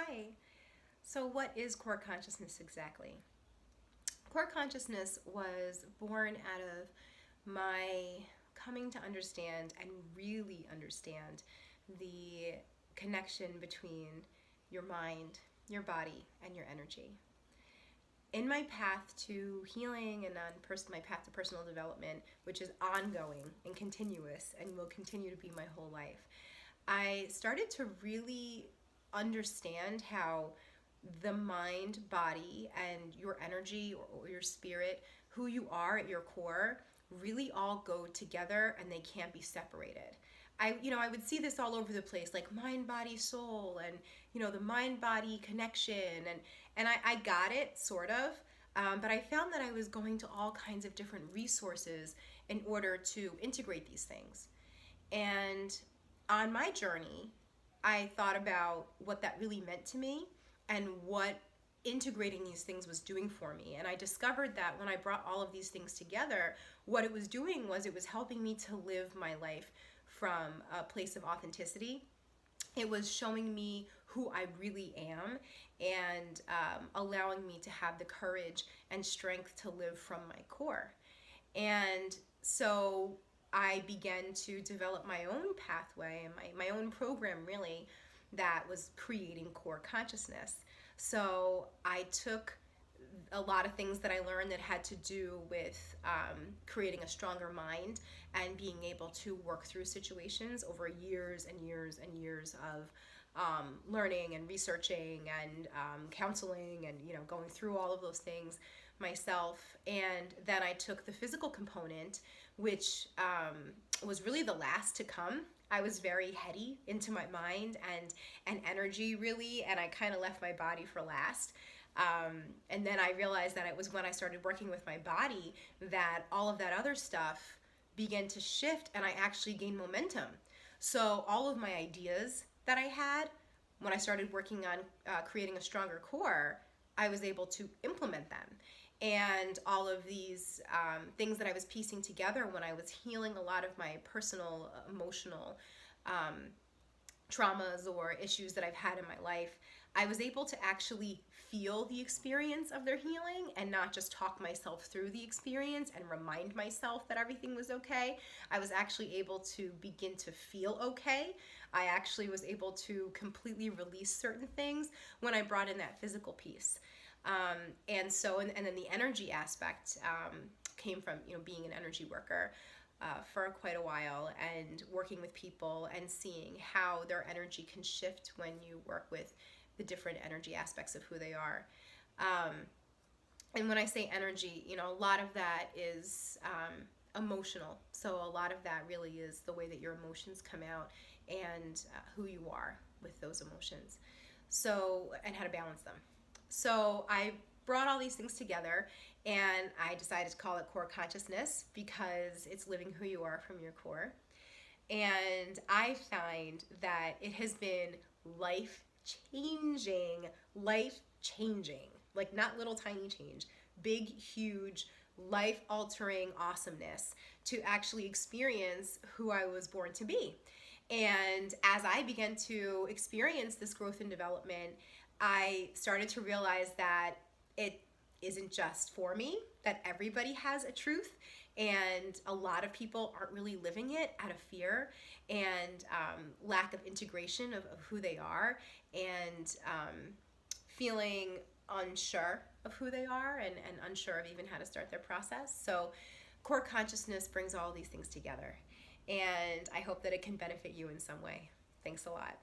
Hi. So what is core consciousness exactly? Core consciousness was born out of my coming to understand and really understand the connection between your mind, your body, and your energy. In my path to healing and on my path to personal development, which is ongoing and continuous and will continue to be my whole life, I started to really understand how the mind, body, and your energy or your spirit, who you are at your core, really all go together and they can't be separated. I would see this all over the place, like mind, body, soul, and the mind, body connection, and I got it sort of, but I found that I was going to all kinds of different resources in order to integrate these things. And on my journey, I thought about what that really meant to me and what integrating these things was doing for me. And I discovered that when I brought all of these things together, what it was doing was it was helping me to live my life from a place of authenticity. It was showing me who I really am and allowing me to have the courage and strength to live from my core. And so I began to develop my own pathway and my own program, really, that was creating core consciousness. So I took a lot of things that I learned that had to do with creating a stronger mind and being able to work through situations over years and years and years of learning and researching and counseling and going through all of those things myself. And then I took the physical component, which was really the last to come. I was very heady into my mind and energy, really, and I kind of left my body for last. And then I realized that it was when I started working with my body that all of that other stuff began to shift and I actually gained momentum. So all of my ideas that I had when I started working on creating a stronger core, I was able to implement them. And all of these things that I was piecing together when I was healing a lot of my personal, emotional traumas or issues that I've had in my life, I was able to actually feel the experience of their healing and not just talk myself through the experience and remind myself that everything was okay. I was actually able to begin to feel okay. I actually was able to completely release certain things when I brought in that physical piece. And then the energy aspect came from being an energy worker for quite a while and working with people and seeing how their energy can shift when you work with the different energy aspects of who they are. And when I say energy, a lot of that is emotional. So a lot of that really is the way that your emotions come out and who you are with those emotions. So, and how to balance them. So I brought all these things together and I decided to call it core consciousness because it's living who you are from your core. And I find that it has been life changing, like not little tiny change, big, huge, life altering awesomeness to actually experience who I was born to be. And as I began to experience this growth and development, I started to realize that it isn't just for me, that everybody has a truth, and a lot of people aren't really living it out of fear and lack of integration of who they are and feeling unsure of who they are and unsure of even how to start their process. So core consciousness brings all these things together, and I hope that it can benefit you in some way. Thanks a lot.